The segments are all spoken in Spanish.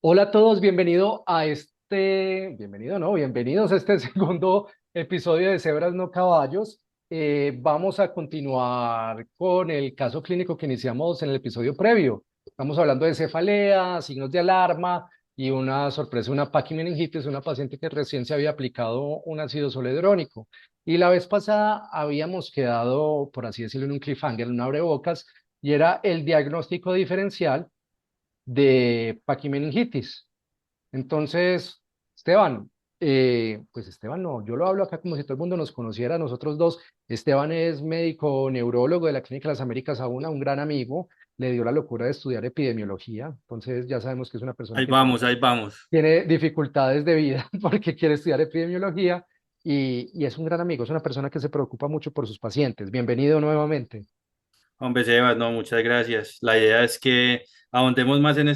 Hola a todos, bienvenidos a este segundo episodio de Cebras no Caballos. Vamos a continuar con el caso clínico que iniciamos en el episodio previo. Estamos hablando de cefalea, signos de alarma y una sorpresa, una paquimeningitis, una paciente que recién se había aplicado un ácido zoledrónico. Y la vez pasada habíamos quedado, por así decirlo, en un cliffhanger, en un abrebocas, y era el diagnóstico diferencial de paquimeningitis. Entonces, Esteban, pues Esteban no, yo lo hablo acá como si todo el mundo nos conociera, nosotros dos. Esteban es médico neurólogo de la Clínica de las Américas Auna, un gran amigo, le dio la locura de estudiar epidemiología, entonces ya sabemos que es una persona Ahí que vamos, ahí vamos. tiene dificultades de vida porque quiere estudiar epidemiología y es un gran amigo, es una persona que se preocupa mucho por sus pacientes. Bienvenido nuevamente. Hombre, Sebas, no, muchas gracias. La idea es que ahondemos más en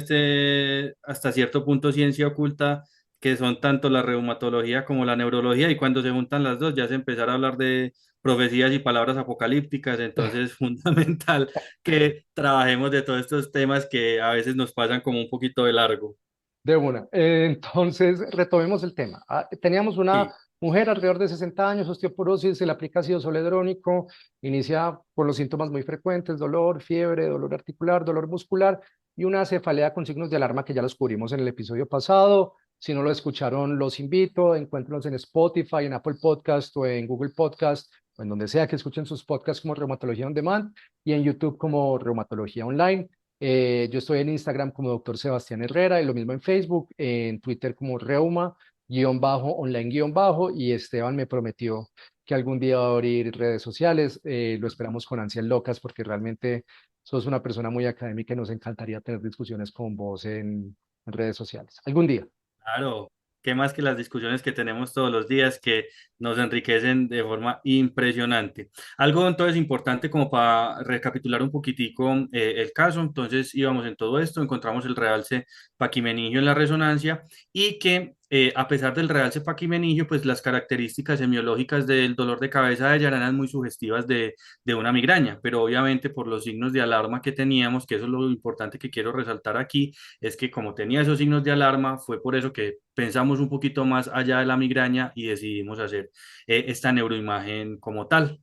hasta cierto punto, ciencia oculta, que son tanto la reumatología como la neurología, y cuando se juntan las dos ya se empezar a hablar de profecías y palabras apocalípticas, entonces es fundamental que trabajemos de todos estos temas que a veces nos pasan como un poquito de largo. De una. Entonces, retomemos el tema. Teníamos una Sí. mujer alrededor de 60 años, osteoporosis, se le aplica ácido zoledrónico, inicia con los síntomas muy frecuentes, dolor, fiebre, dolor articular, dolor muscular y una cefalea con signos de alarma que ya los cubrimos en el episodio pasado. Si no lo escucharon, los invito, encuéntrenlos en Spotify, en Apple Podcast o en Google Podcast, o en donde sea que escuchen sus podcasts como Reumatología On Demand y en YouTube como Reumatología Online. Yo estoy en Instagram como Doctor Sebastián Herrera y lo mismo en Facebook, en Twitter como Reuma, guión bajo, online guión bajo, y Esteban me prometió que algún día va a abrir redes sociales. Lo esperamos con ansias locas porque realmente sos una persona muy académica y nos encantaría tener discusiones con vos en redes sociales. Algún día. Claro, qué más que las discusiones que tenemos todos los días que nos enriquecen de forma impresionante. Algo entonces importante como para recapitular un poquitico el caso, entonces íbamos en todo esto, encontramos el realce paquimeningio en la resonancia y que a pesar del realce paquimeningio, pues las características semiológicas del dolor de cabeza de ella eran muy sugestivas de una migraña, pero obviamente por los signos de alarma que teníamos, que eso es lo importante que quiero resaltar aquí, es que como tenía esos signos de alarma, fue por eso que pensamos un poquito más allá de la migraña y decidimos hacer esta neuroimagen como tal.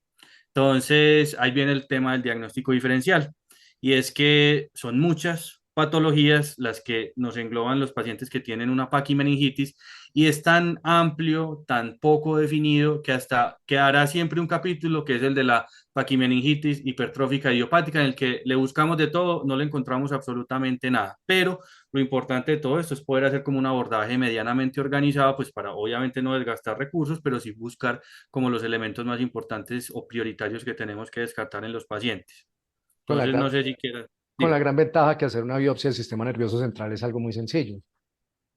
Entonces, ahí viene el tema del diagnóstico diferencial, y es que son muchas patologías las que nos engloban los pacientes que tienen una paquimeningitis, y es tan amplio, tan poco definido, que hasta quedará siempre un capítulo que es el de la paquimeningitis hipertrófica idiopática, en el que le buscamos de todo, no le encontramos absolutamente nada, pero lo importante de todo esto es poder hacer como un abordaje medianamente organizado, pues para obviamente no desgastar recursos, pero sí buscar como los elementos más importantes o prioritarios que tenemos que descartar en los pacientes. Con la Entonces, no gran, sé si quieras, con la dime. gran ventaja que hacer una biopsia del sistema nervioso central es algo muy sencillo.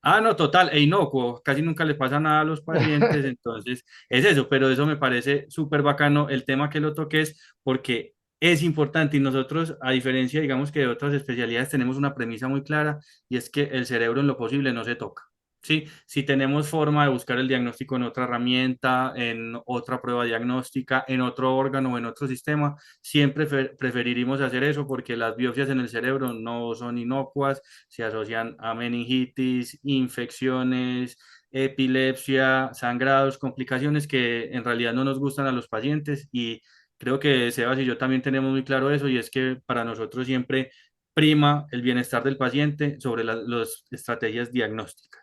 Ah, no, total, e inocuo, casi nunca le pasa nada a los pacientes, entonces es eso, pero eso me parece súper bacano el tema que lo toques porque es importante, y nosotros, a diferencia, digamos que de otras especialidades, tenemos una premisa muy clara, y es que el cerebro en lo posible no se toca. Sí, si tenemos forma de buscar el diagnóstico en otra herramienta, en otra prueba diagnóstica, en otro órgano o en otro sistema, siempre preferiríamos hacer eso porque las biopsias en el cerebro no son inocuas, se asocian a meningitis, infecciones, epilepsia, sangrados, complicaciones que en realidad no nos gustan a los pacientes, y creo que Sebas y yo también tenemos muy claro eso, y es que para nosotros siempre prima el bienestar del paciente sobre las estrategias diagnósticas.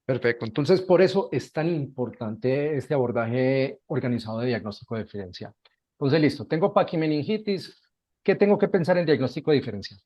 Perfecto. Entonces, por eso es tan importante este abordaje organizado de diagnóstico diferencial. Entonces, listo, tengo paquimeningitis. ¿Qué tengo que pensar en diagnóstico diferencial?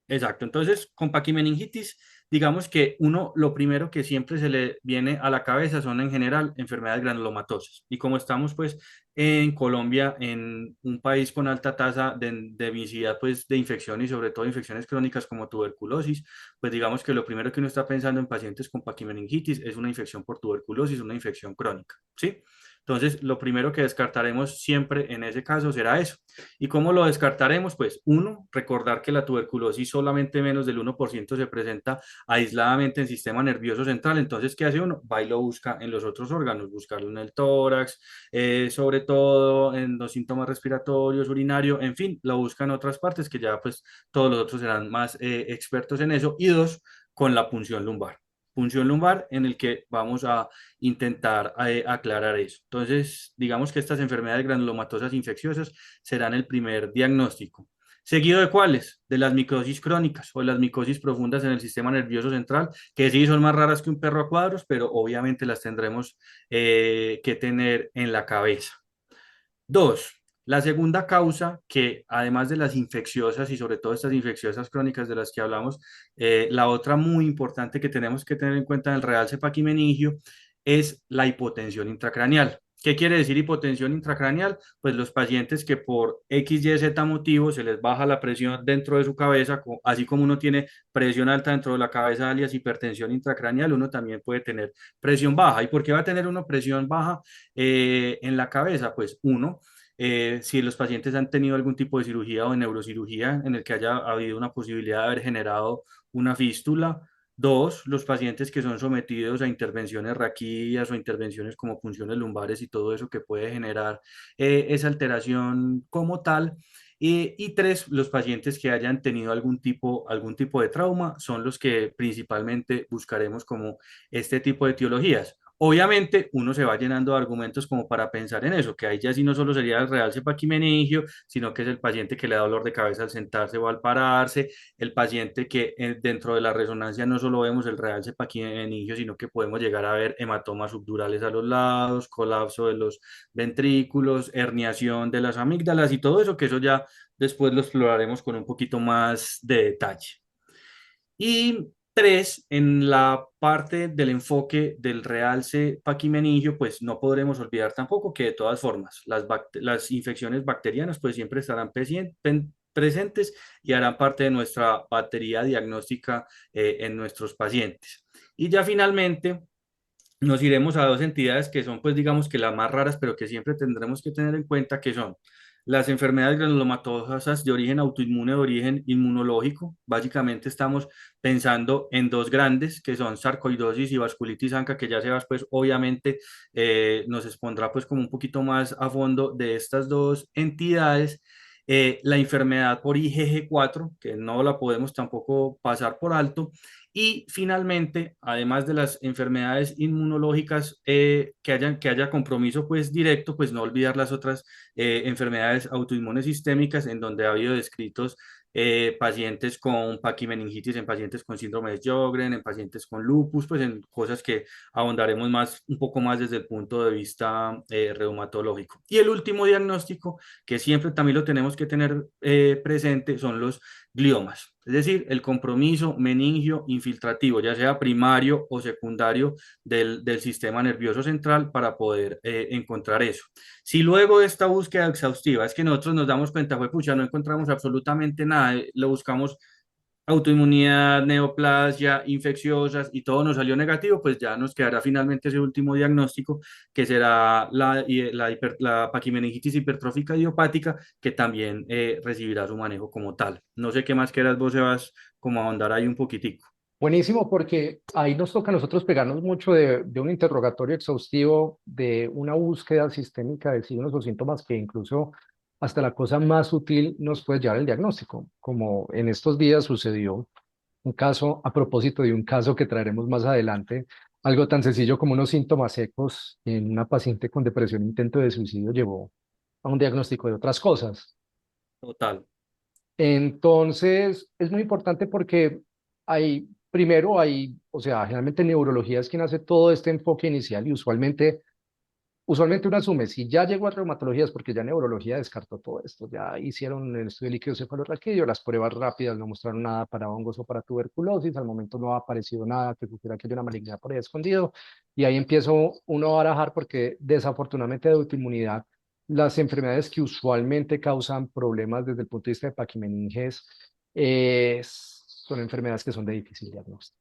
Exacto. Entonces, con paquimeningitis, digamos que uno, lo primero que siempre se le viene a la cabeza son en general enfermedades granulomatosas. Y como estamos pues en Colombia, en un país con alta tasa de visibilidad pues de infección, y sobre todo infecciones crónicas como tuberculosis, pues digamos que lo primero que uno está pensando en pacientes con paquimeningitis es una infección por tuberculosis, una infección crónica, ¿sí? Entonces, lo primero que descartaremos siempre en ese caso será eso. ¿Y cómo lo descartaremos? Pues uno, recordar que la tuberculosis solamente menos del 1% se presenta aisladamente en el sistema nervioso central. Entonces, ¿qué hace uno? Va y lo busca en los otros órganos, buscarlo en el tórax, sobre todo en los síntomas respiratorios, urinario, en fin, lo busca en otras partes que ya pues todos los otros serán más expertos en eso. Y dos, con la punción lumbar. Punción lumbar en el que vamos a intentar aclarar eso. Entonces, digamos que estas enfermedades granulomatosas infecciosas serán el primer diagnóstico. ¿Seguido de cuáles? De las micosis crónicas o las micosis profundas en el sistema nervioso central, que sí son más raras que un perro a cuadros, pero obviamente las tendremos que tener en la cabeza. Dos, la segunda causa, que además de las infecciosas y sobre todo estas infecciosas crónicas de las que hablamos, la otra muy importante que tenemos que tener en cuenta en el realce paquimeningio es la hipotensión intracraneal. ¿Qué quiere decir hipotensión intracraneal? Pues los pacientes que por X, Y, Z motivo se les baja la presión dentro de su cabeza, así como uno tiene presión alta dentro de la cabeza, alias hipertensión intracraneal, uno también puede tener presión baja. ¿Y por qué va a tener uno presión baja en la cabeza? Pues uno, si los pacientes han tenido algún tipo de cirugía o de neurocirugía en el que haya habido una posibilidad de haber generado una fístula. Dos, los pacientes que son sometidos a intervenciones raquídeas o intervenciones como punciones lumbares y todo eso que puede generar esa alteración como tal. Y tres, los pacientes que hayan tenido algún tipo de trauma son los que principalmente buscaremos como este tipo de etiologías. Obviamente, uno se va llenando de argumentos como para pensar en eso, que ahí ya sí no solo sería el realce paquimeningio, sino que es el paciente que le da dolor de cabeza al sentarse o al pararse, el paciente que dentro de la resonancia no solo vemos el realce paquimeningio, sino que podemos llegar a ver hematomas subdurales a los lados, colapso de los ventrículos, herniación de las amígdalas y todo eso, que eso ya después lo exploraremos con un poquito más de detalle. Y tres, en la parte del enfoque del realce paquimeningio, pues no podremos olvidar tampoco que de todas formas las infecciones bacterianas pues siempre estarán presentes y harán parte de nuestra batería diagnóstica en nuestros pacientes. Y ya finalmente nos iremos a dos entidades que son, pues digamos que las más raras, pero que siempre tendremos que tener en cuenta, que son las enfermedades granulomatosas de origen autoinmune, de origen inmunológico. Básicamente estamos pensando en dos grandes, que son sarcoidosis y vasculitis ANCA, que ya Sebas, pues obviamente nos expondrá pues como un poquito más a fondo de estas dos entidades. La enfermedad por IgG4, que no la podemos tampoco pasar por alto, y finalmente, además de las enfermedades inmunológicas que haya compromiso pues directo, pues no olvidar las otras enfermedades autoinmunes sistémicas en donde ha habido descritos pacientes con paquimeningitis, en pacientes con síndrome de Sjögren, en pacientes con lupus, pues en cosas que ahondaremos más, un poco más desde el punto de vista reumatológico. Y el último diagnóstico, que siempre también lo tenemos que tener presente, son los gliomas, es decir, el compromiso meningio infiltrativo, ya sea primario o secundario del sistema nervioso central para poder encontrar eso. Si luego de esta búsqueda exhaustiva es que nosotros nos damos cuenta, pues pucha, no encontramos absolutamente nada, lo buscamos autoinmunidad, neoplasia, infecciosas y todo nos salió negativo, pues ya nos quedará finalmente ese último diagnóstico que será la paquimeningitis hipertrófica idiopática, que también recibirá su manejo como tal. No sé qué más quieras vos, Sebas, como ahondar ahí un poquitico. Buenísimo, porque ahí nos toca a nosotros pegarnos mucho de un interrogatorio exhaustivo, de una búsqueda sistémica de signos o síntomas que incluso hasta la cosa más sutil nos puede llevar al diagnóstico, como en estos días sucedió un caso, a propósito de un caso que traeremos más adelante, algo tan sencillo como unos síntomas secos en una paciente con depresión, intento de suicidio, llevó a un diagnóstico de otras cosas. Total. Entonces, es muy importante porque primero o sea, generalmente neurología es quien hace todo este enfoque inicial y usualmente uno asume, si ya llegó a reumatología es porque ya neurología descartó todo esto, ya hicieron el estudio de líquido cefalorraquídeo, las pruebas rápidas no mostraron nada para hongos o para tuberculosis, al momento no ha aparecido nada que sugiera que hay una malignidad por ahí escondido, y ahí empieza uno a barajar porque desafortunadamente de autoinmunidad, las enfermedades que usualmente causan problemas desde el punto de vista de paquimeninges son enfermedades que son de difícil diagnóstico.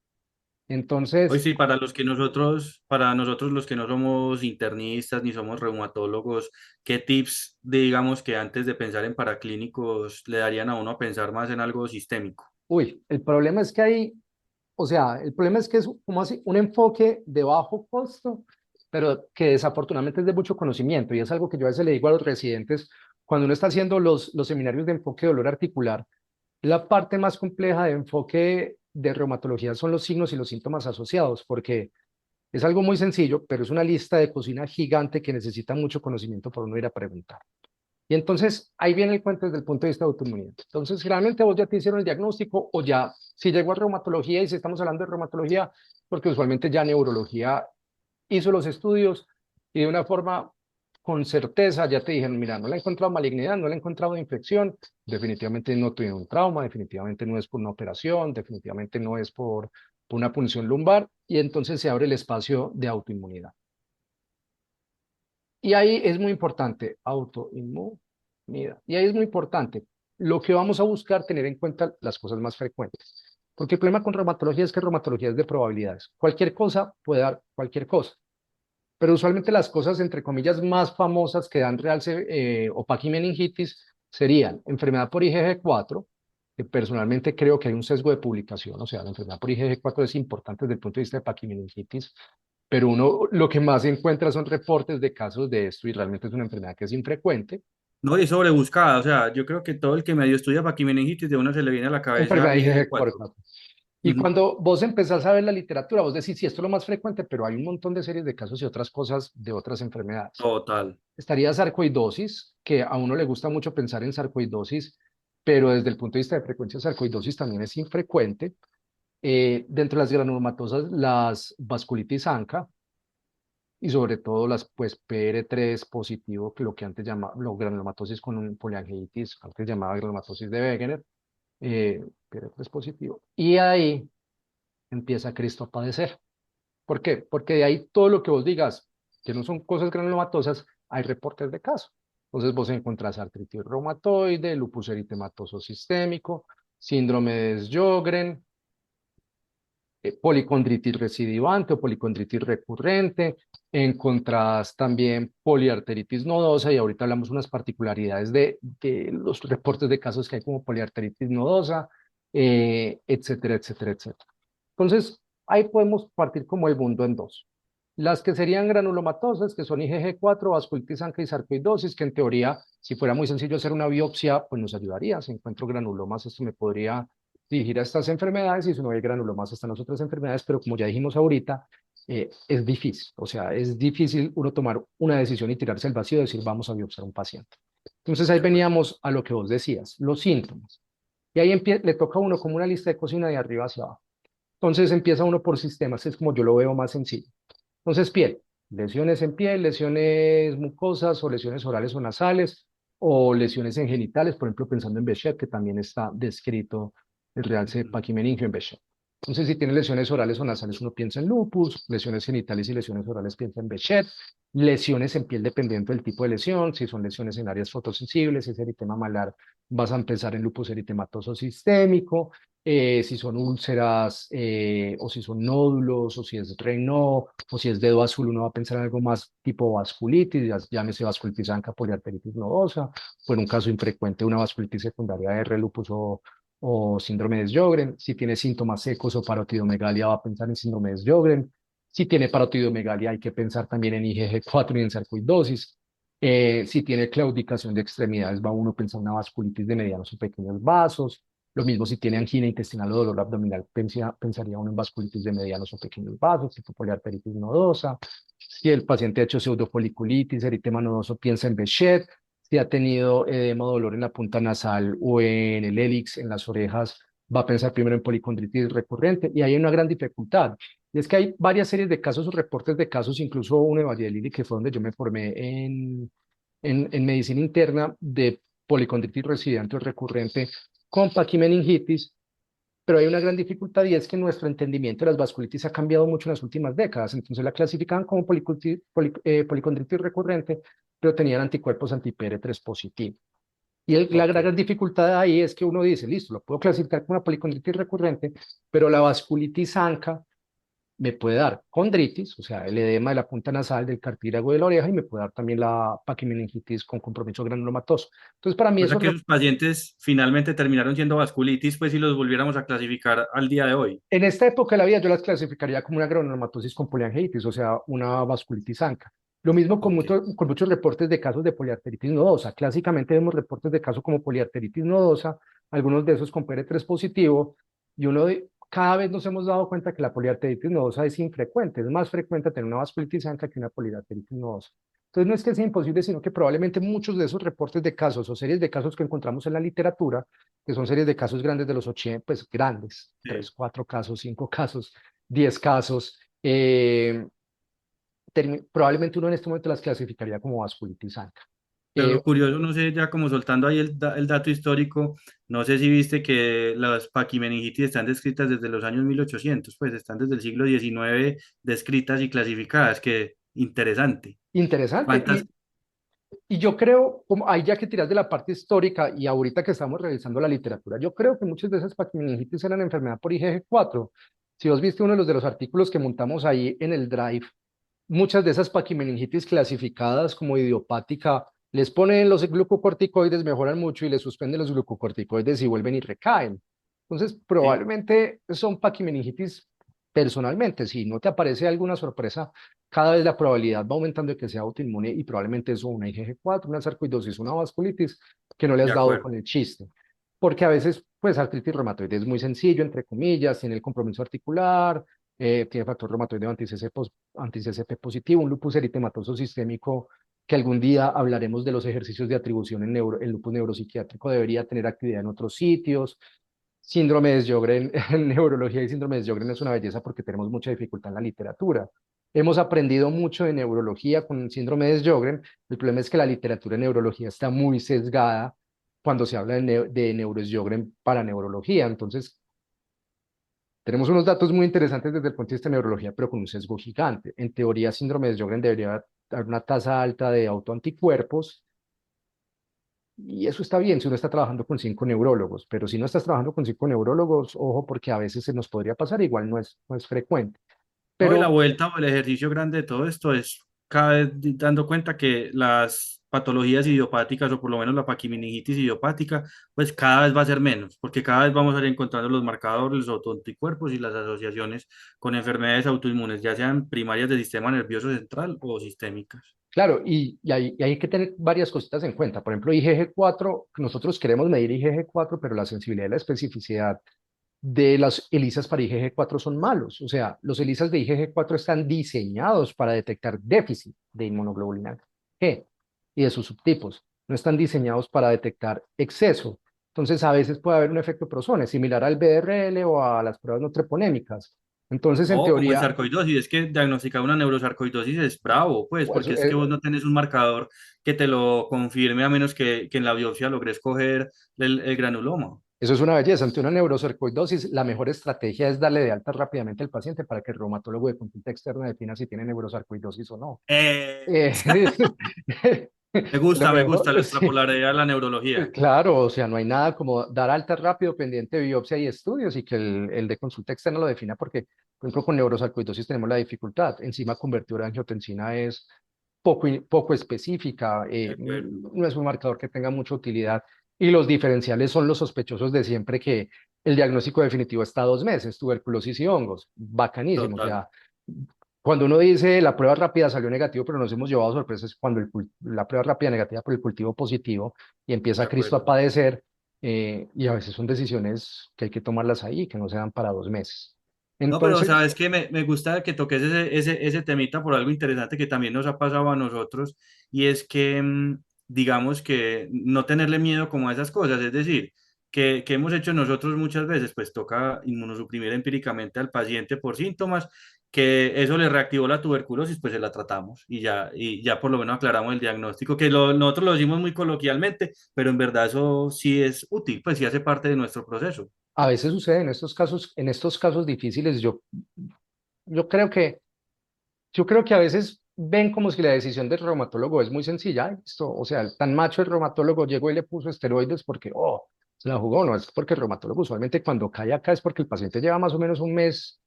Hoy Entonces, sí, para nosotros los que no somos internistas ni somos reumatólogos, ¿qué tips, digamos, que antes de pensar en paraclínicos le darían a uno a pensar más en algo sistémico? el problema es que o sea, el problema es que es como así, un enfoque de bajo costo, pero que desafortunadamente es de mucho conocimiento y es algo que yo a veces le digo a los residentes cuando uno está haciendo los seminarios de enfoque de dolor articular. La parte más compleja de enfoque de reumatología son los signos y los síntomas asociados, porque es algo muy sencillo, pero es una lista de cocina gigante que necesita mucho conocimiento por uno ir a preguntar. Y entonces ahí viene el cuento desde el punto de vista de autoinmunidad. Entonces, generalmente vos ya te hicieron el diagnóstico o ya, si llegó a reumatología y si estamos hablando de reumatología, porque usualmente ya neurología hizo los estudios y de una forma con certeza ya te dijeron, mira, no le he encontrado malignidad, no le he encontrado infección, definitivamente no tiene un trauma, definitivamente no es por una operación, definitivamente no es por una punción lumbar, y entonces se abre el espacio de autoinmunidad. Y ahí es muy importante, autoinmunidad. Y ahí es muy importante lo que vamos a buscar, tener en cuenta las cosas más frecuentes. Porque el problema con reumatología es que reumatología es de probabilidades. Cualquier cosa puede dar cualquier cosa. Pero usualmente las cosas, entre comillas, más famosas que dan realce o paquimeningitis serían enfermedad por IgG4, que personalmente creo que hay un sesgo de publicación, o sea, la enfermedad por IgG4 es importante desde el punto de vista de paquimeningitis, pero uno lo que más encuentra son reportes de casos de esto y realmente es una enfermedad que es infrecuente. No, y sobrebuscada, o sea, yo creo que todo el que medio estudia paquimeningitis de uno se le viene a la cabeza Enfermedad IgG4. IgG4. Y Ujú. cuando vos empezás a ver la literatura, vos decís, sí, esto es lo más frecuente, pero hay un montón de series de casos y otras cosas de otras enfermedades. Total. Estaría sarcoidosis, que a uno le gusta mucho pensar en sarcoidosis, pero desde el punto de vista de frecuencia, sarcoidosis también es infrecuente. Dentro de las granulomatosas, las vasculitis ANCA y sobre todo las pues PR3 positivo, que lo que antes llamaba los granulomatosis con un poliangiitis, antes llamaba granulomatosis de Wegener, PR3 positivo. Y ahí empieza Cristo a padecer. ¿Por qué? Porque de ahí todo lo que vos digas, que no son cosas granulomatosas, hay reportes de caso. Entonces vos encontrás artritis reumatoide, lupus eritematoso sistémico, síndrome de Sjögren, policondritis recidivante o policondritis recurrente, encontrás también poliarteritis nodosa y ahorita hablamos unas particularidades de los reportes de casos que hay como poliarteritis nodosa, etcétera, etcétera, etcétera. Entonces, ahí podemos partir como el mundo en dos. Las que serían granulomatosas, que son IgG4, vasculitis ANCA y sarcoidosis, que en teoría, si fuera muy sencillo hacer una biopsia, pues nos ayudaría. Si encuentro granulomas, esto me podría dirigir a estas enfermedades y si no hay granulomas, están las otras enfermedades, pero como ya dijimos ahorita, es difícil. O sea, es difícil uno tomar una decisión y tirarse al vacío y decir, vamos a biopsiar a un paciente. Entonces ahí De acuerdo. veníamos a lo que vos decías, los síntomas. Y ahí le toca a uno como una lista de cocina de arriba hacia abajo. Entonces empieza uno por sistemas, es como yo lo veo más sencillo. Entonces, piel, lesiones en piel, lesiones mucosas o lesiones orales o nasales o lesiones en genitales, por ejemplo, pensando en Behçet, que también está descrito el realce Ujú. paquimeningio en Behçet. Entonces, si tiene lesiones orales o nasales, uno piensa en lupus, lesiones genitales y lesiones orales piensa en Behçet, lesiones en piel dependiendo del tipo de lesión, si son lesiones en áreas fotosensibles, si es eritema malar, vas a empezar en lupus eritematoso sistémico, si son úlceras o si son nódulos o si es Raynaud o si es dedo azul, uno va a pensar en algo más tipo vasculitis, llámese vasculitis ANCA, poliarteritis nodosa, o en un caso infrecuente una vasculitis secundaria de R, lupus o síndrome de Sjögren. Si tiene síntomas secos o parotidomegalia, va a pensar en síndrome de Sjögren. Si tiene parotidomegalia, hay que pensar también en IgG4 y en sarcoidosis. Si tiene claudicación de extremidades, va uno a pensar en una vasculitis de medianos o pequeños vasos. Lo mismo si tiene angina intestinal o dolor abdominal, pensaría uno en vasculitis de medianos o pequeños vasos, tipo poliarteritis nodosa. Si el paciente ha hecho pseudofoliculitis, eritema nodoso, piensa en Behçet. Si ha tenido edema o dolor en la punta nasal o en el hélix, en las orejas, va a pensar primero en policondritis recurrente. Y hay una gran dificultad. Y es que hay varias series de casos o reportes de casos, incluso uno de Valle de Lili, que fue donde yo me formé en medicina interna de policondritis residente o recurrente con paquimeningitis, pero hay una gran dificultad y es que nuestro entendimiento de las vasculitis ha cambiado mucho en las últimas décadas. Entonces la clasificaban como policondritis recurrente, pero tenían anticuerpos anti-PR3 positivo. Y la Ok. gran dificultad ahí es que uno dice, listo, lo puedo clasificar como una policondritis recurrente, pero la vasculitis ANCA me puede dar condritis, o sea, el edema de la punta nasal del cartílago de la oreja, y me puede dar también la paquimeningitis con compromiso granulomatoso. Entonces, para mí O sea eso que esos pacientes finalmente terminaron siendo vasculitis, pues si los volviéramos a clasificar al día de hoy. en esta época de la vida yo las clasificaría como una granulomatosis con poliangiitis, o sea, una vasculitis ANCA. Lo mismo Ok. con muchos reportes de casos de poliarteritis nodosa. Clásicamente vemos reportes de casos como poliarteritis nodosa, algunos de esos con PR3 positivo, y uno cada vez nos hemos dado cuenta que la poliarteritis nodosa es infrecuente, es más frecuente tener una vasculitis ANCA que una poliarteritis nodosa. Entonces no es que sea imposible, sino que probablemente muchos de esos reportes de casos o series de casos que encontramos en la literatura, que son series de casos grandes de los 80, pues grandes, Sí. 3, 4 casos, 5 casos, 10 casos, probablemente uno en este momento las clasificaría como vasculitis ANCA. Pero Eh, lo curioso, no sé, ya como soltando ahí el dato histórico, no sé si viste que las paquimeningitis están descritas desde los años 1800, pues están desde el siglo XIX descritas y clasificadas, que interesante. Interesante. ¿Cuántas? Y yo creo, como ahí ya que tiras de la parte histórica y ahorita que estamos revisando la literatura, yo creo que muchas de esas paquimeningitis eran enfermedad por IgG4. Si vos viste uno de los artículos que montamos ahí en el Drive, muchas de esas paquimeningitis clasificadas como idiopática, les ponen los glucocorticoides, mejoran mucho y les suspenden los glucocorticoides y vuelven y recaen. Entonces, Sí, probablemente son paquimeningitis personalmente. Si no te aparece alguna sorpresa, cada vez la probabilidad va aumentando de que sea autoinmune y probablemente eso una IgG4, una sarcoidosis, una vasculitis que no le de has dado acuerdo. con el chiste. Porque a veces, pues, artritis reumatoide es muy sencillo, entre comillas, tiene el compromiso articular, tiene factor reumatoide anti-CCP positivo, un lupus eritematoso sistémico que algún día hablaremos de los ejercicios de atribución en lupus neuropsiquiátrico, debería tener actividad en otros sitios. Síndrome de Sjögren, en neurología y síndrome de Sjögren es una belleza porque tenemos mucha dificultad en la literatura. Hemos aprendido mucho de neurología con el síndrome de Sjögren. El problema es que la literatura en neurología está muy sesgada cuando se habla de neurosjögren para neurología. Entonces, tenemos unos datos muy interesantes desde el punto de vista de neurología, pero con un sesgo gigante. En teoría, síndrome de Sjögren debería dar una tasa alta de autoanticuerpos, y eso está bien si uno está trabajando con 5 neurólogos, pero si no estás trabajando con 5 neurólogos, ojo, porque a veces se nos podría pasar, igual no es frecuente. No, y la Pero vuelta o el ejercicio grande de todo esto es cada vez dando cuenta que las patologías idiopáticas, o por lo menos la paquimeningitis idiopática, pues cada vez va a ser menos, porque cada vez vamos a ir encontrando los marcadores, los autoanticuerpos y las asociaciones con enfermedades autoinmunes, ya sean primarias del sistema nervioso central o sistémicas. claro, y hay que tener varias cositas en cuenta. Por ejemplo, IgG4, nosotros queremos medir IgG4, pero la sensibilidad y la especificidad de las ELISAs para IgG4 son malos. O sea, los ELISAs de IgG4 están diseñados para detectar déficit de inmunoglobulina G y de sus subtipos. No están diseñados para detectar exceso. Entonces, a veces puede haber un efecto prozone, similar al BRL o a las pruebas no treponémicas. Entonces, en O como el teoría, sarcoidosis, es que diagnosticar una neurosarcoidosis es bravo, pues, pues, porque es que vos no tenés un marcador que te lo confirme a menos que en la biopsia logres coger el granuloma. eso es una belleza. Ante una neurosarcoidosis, la mejor estrategia es darle de alta rápidamente al paciente para que el reumatólogo de consulta externa defina si tiene neurosarcoidosis o no. Eh, Eh, lo me mejor, gusta la sí. extrapolaridad de la neurología. Claro, o sea, no hay nada como dar alta rápido pendiente de biopsia y estudios y que el de consulta externa lo defina porque, por ejemplo, con neurosarcoidosis tenemos la dificultad. Enzima convertidora de angiotensina es poco específica, De acuerdo, no es un marcador que tenga mucha utilidad y los diferenciales son los sospechosos de siempre que el diagnóstico definitivo está a 2 meses, tuberculosis y hongos, bacanísimo, o total, sea, cuando uno dice la prueba rápida salió negativo, pero nos hemos llevado sorpresas cuando la prueba rápida negativa por el cultivo positivo y de empieza Cristo a acuerdo. padecer, y a veces son decisiones que hay que tomarlas ahí, que no se dan para 2 meses. No, pero Entonces, sabes que me gusta que toques ese temita por algo interesante que también nos ha pasado a nosotros, y es que, digamos que no tenerle miedo como a esas cosas, es decir, que hemos hecho nosotros muchas veces, pues toca inmunosuprimir empíricamente al paciente por síntomas, que eso le reactivó la tuberculosis, pues se la tratamos y ya por lo menos aclaramos el diagnóstico, que nosotros lo decimos muy coloquialmente, pero en verdad eso sí es útil, pues sí hace parte de nuestro proceso. a veces sucede en estos casos difíciles, yo creo que Yo creo que a veces ven como si la decisión del reumatólogo es muy sencilla. Ay, esto, o sea, tan macho el reumatólogo llegó y le puso esteroides porque, se la jugó. No, es porque el reumatólogo usualmente cuando cae acá es porque el paciente lleva más o menos un mes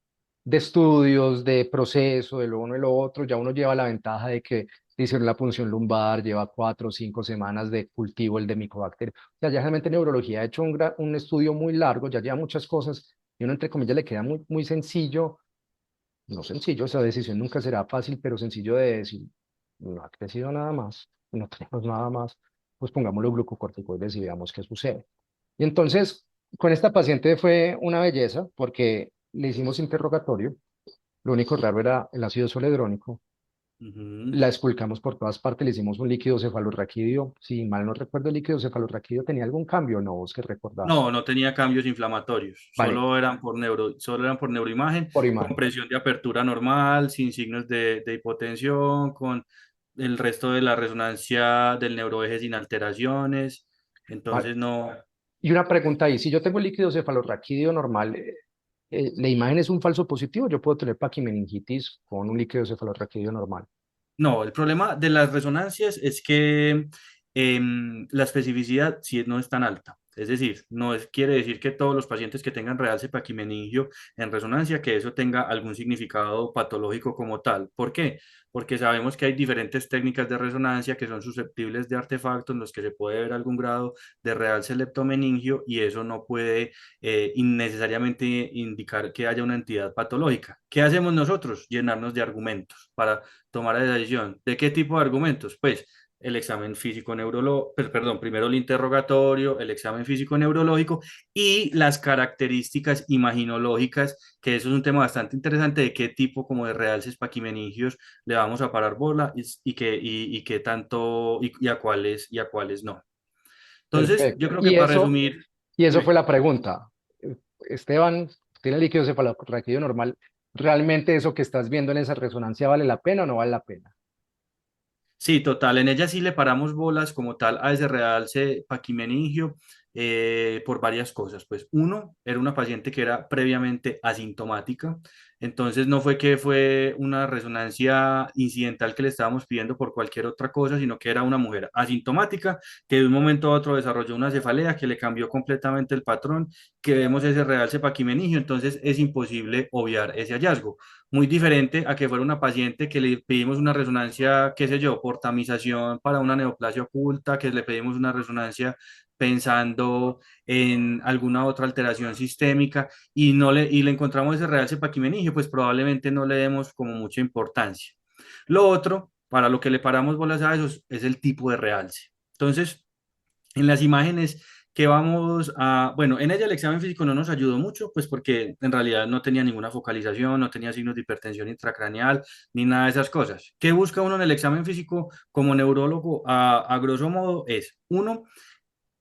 de estudios, de proceso, de lo uno y lo otro. Ya uno lleva la ventaja de que le hicieron la punción lumbar, lleva 4 o 5 semanas de cultivo el de micobacteria. O sea, ya realmente neurología ha hecho un estudio muy largo, ya lleva muchas cosas y uno entre comillas le queda muy, muy sencillo, no sencillo, esa decisión nunca será fácil, pero sencillo de decir, no ha crecido nada más, no tenemos nada más, pues pongamos los glucocorticoides y veamos qué sucede. Y entonces, Con esta paciente fue una belleza porque le hicimos interrogatorio. Lo único raro era el ácido zoledrónico. Ujú. La expulcamos por todas partes, le hicimos un líquido cefalorraquídeo. Si mal no recuerdo, el líquido cefalorraquídeo tenía algún cambio, no, vos que recordás. No, no tenía cambios inflamatorios, Vale, solo eran por neuroimagen, por con imagen. presión de apertura normal, sin signos de hipotensión, con el resto de la resonancia del neuroeje sin alteraciones. Vale. Entonces, no, Y una pregunta ahí, si yo tengo el líquido cefalorraquídeo normal, ¿la imagen es un falso positivo? Yo puedo tener paquimeningitis con un líquido cefalorraquídeo normal. no, el problema de las resonancias es que la especificidad sí no es tan alta. Es decir, quiere decir que todos los pacientes que tengan realce paquimeningio en resonancia, que eso tenga algún significado patológico como tal. ¿Por qué? Porque sabemos que hay diferentes técnicas de resonancia que son susceptibles de artefactos en los que se puede ver algún grado de realce leptomeningio y eso no puede innecesariamente indicar que haya una entidad patológica. ¿Qué hacemos nosotros? Llenarnos de argumentos para tomar la decisión. ¿De qué tipo de argumentos? Pues el examen físico neurológico, perdón, primero el interrogatorio, el examen físico neurológico y las características imaginológicas, que eso es un tema bastante interesante de qué tipo como de realces paquimeningios le vamos a parar bola y qué tanto y a cuáles no. Entonces, yo Perfecto. creo que para resumir, Y eso fue dime. la pregunta. Esteban, tiene líquido cefalorraquídeo normal. ¿Realmente eso que estás viendo en esa resonancia vale la pena o no vale la pena? Sí, total. En ella sí le paramos bolas como tal a ese realce paquimeningio por varias cosas. Pues uno, era una paciente que era previamente asintomática, entonces no fue que fue una resonancia incidental que le estábamos pidiendo por cualquier otra cosa, sino que era una mujer asintomática que de un momento a otro desarrolló una cefalea que le cambió completamente el patrón, que vemos ese realce paquimeningio, entonces es imposible obviar ese hallazgo. Muy diferente a que fuera una paciente que le pedimos una resonancia, qué sé yo, por tamización para una neoplasia oculta, que le pedimos una resonancia pensando en alguna otra alteración sistémica y le encontramos ese realce paquimeningio, pues probablemente no le demos como mucha importancia. Lo otro, para lo que le paramos bolas a esos, es el tipo de realce. Entonces, en las imágenes que vamos a, bueno, en ella el examen físico no nos ayudó mucho, pues porque en realidad no tenía ninguna focalización, no tenía signos de hipertensión intracraneal, ni nada de esas cosas. ¿Qué busca uno en el examen físico como neurólogo a grosso modo? Es, uno,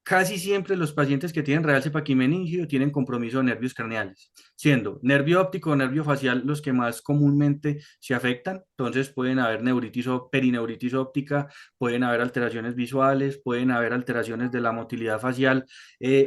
casi siempre los pacientes que tienen realce paquimeningio tienen compromiso de nervios craneales, siendo nervio óptico o nervio facial los que más comúnmente se afectan. Entonces pueden haber neuritis o perineuritis óptica, pueden haber alteraciones visuales, pueden haber alteraciones de la motilidad facial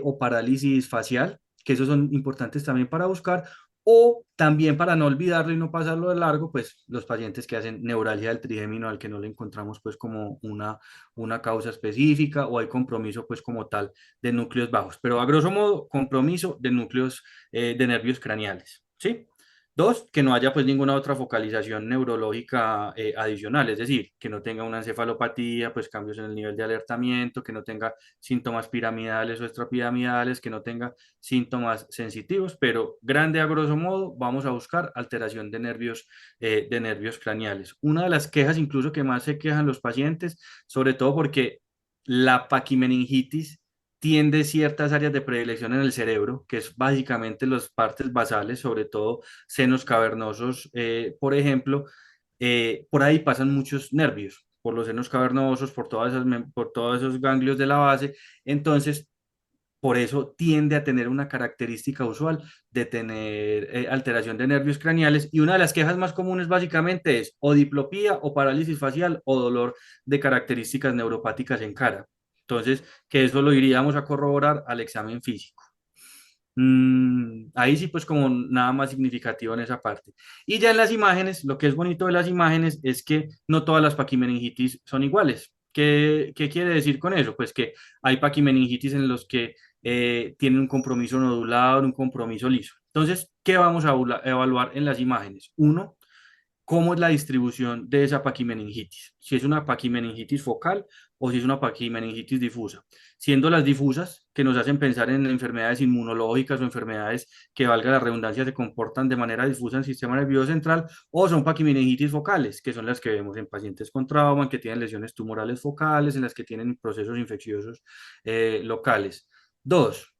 o parálisis facial, que esos son importantes también para buscar. O también para no olvidarlo y no pasarlo de largo, pues los pacientes que hacen neuralgia del trigémino al que no le encontramos pues como una causa específica o hay compromiso pues como tal de núcleos bajos, pero a grosso modo compromiso de núcleos de nervios craneales, ¿sí? Dos, que no haya pues ninguna otra focalización neurológica adicional, es decir, que no tenga una encefalopatía, pues cambios en el nivel de alertamiento, que no tenga síntomas piramidales o extrapiramidales, que no tenga síntomas sensitivos, pero grande a grosso modo vamos a buscar alteración de nervios craneales. Una de las quejas incluso que más se quejan los pacientes, sobre todo porque la paquimeningitis tiende ciertas áreas de predilección en el cerebro, que es básicamente las partes basales, sobre todo senos cavernosos, por ejemplo, por ahí pasan muchos nervios, por los senos cavernosos, por todos esos ganglios de la base, entonces por eso tiende a tener una característica usual de tener alteración de nervios craneales y una de las quejas más comunes básicamente es o diplopía o parálisis facial o dolor de características neuropáticas en cara. Entonces, que eso lo iríamos a corroborar al examen físico. Ahí sí, pues como nada más significativo en esa parte. Y ya en las imágenes, lo que es bonito de las imágenes es que no todas las paquimeningitis son iguales. ¿Qué quiere decir con eso? Pues que hay paquimeningitis en los que tienen un compromiso nodular, un compromiso liso. Entonces, ¿qué vamos a evaluar en las imágenes? Uno, cómo es la distribución de esa paquimeningitis, si es una paquimeningitis focal o si es una paquimeningitis difusa, siendo las difusas que nos hacen pensar en enfermedades inmunológicas o enfermedades que, valga la redundancia, se comportan de manera difusa en el sistema nervioso central, o son paquimeningitis focales, que son las que vemos en pacientes con trauma, en que tienen lesiones tumorales focales, en las que tienen procesos infecciosos locales. Dos,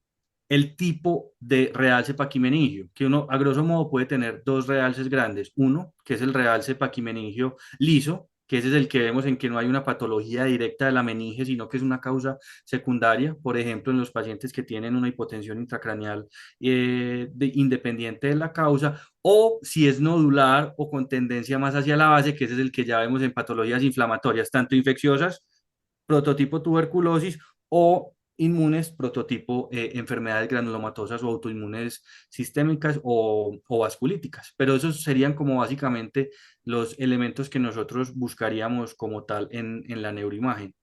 el tipo de realce paquimeningio, que uno a grosso modo puede tener dos realces grandes. Uno, que es el realce paquimeningio liso, que ese es el que vemos en que no hay una patología directa de la meninge, sino que es una causa secundaria, por ejemplo, en los pacientes que tienen una hipotensión intracraneal independiente de la causa, o si es nodular o con tendencia más hacia la base, que ese es el que ya vemos en patologías inflamatorias, tanto infecciosas, prototipo tuberculosis, o inmunes, prototipo enfermedades granulomatosas o autoinmunes sistémicas o vasculíticas. Pero esos serían como básicamente los elementos que nosotros buscaríamos como tal en la neuroimagen.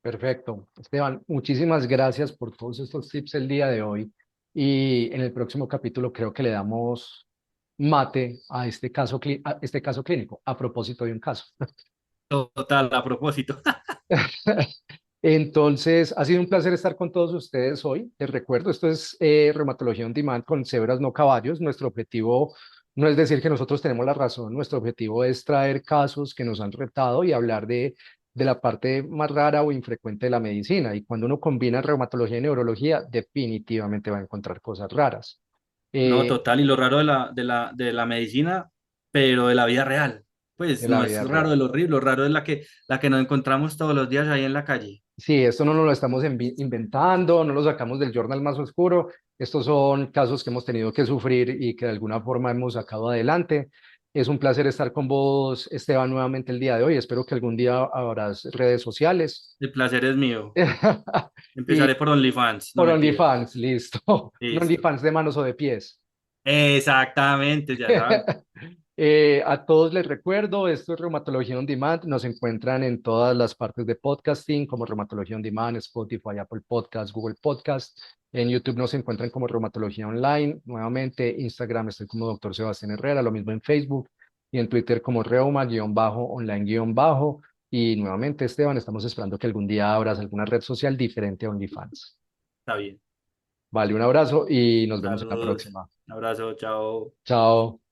Perfecto. Esteban, muchísimas gracias por todos estos tips el día de hoy. Y en el próximo capítulo creo que le damos mate a este caso, a este caso clínico, a propósito de un caso. Total, a propósito. Entonces, ha sido un placer estar con todos ustedes hoy. Les recuerdo, esto es Reumatología on Demand con cebras, no caballos. Nuestro objetivo no es decir que nosotros tenemos la razón, nuestro objetivo es traer casos que nos han retado y hablar de la parte más rara o infrecuente de la medicina. Y cuando uno combina reumatología y neurología, definitivamente va a encontrar cosas raras. No, Eh, total, y lo raro de la medicina, pero de la vida real. Pues de la no es vida raro real. de lo horrible, lo raro es la que nos encontramos todos los días ahí en la calle. Sí, esto no nos lo estamos inventando, no lo sacamos del journal más oscuro. Estos son casos que hemos tenido que sufrir y que de alguna forma hemos sacado adelante. Es un placer estar con vos, Esteban, nuevamente el día de hoy. Espero que algún día habrás redes sociales. El placer es mío. Y Empezaré por OnlyFans, no por mentiras. OnlyFans, listo. Un Listo. OnlyFans de manos o de pies. Exactamente, ya saben. A todos les recuerdo, esto es Reumatología On Demand. Nos encuentran en todas las partes de podcasting, como Reumatología On Demand, Spotify, Apple Podcast, Google Podcast. En YouTube nos encuentran como Reumatología Online. Nuevamente, Instagram estoy como Doctor Sebastián Herrera, lo mismo en Facebook y en Twitter como Reuma-Online-. Y nuevamente, Esteban, estamos esperando que algún día abras alguna red social diferente a OnlyFans. Está bien. Vale, un abrazo y nos vemos en la Saludos. próxima. Un abrazo, chao. Chao.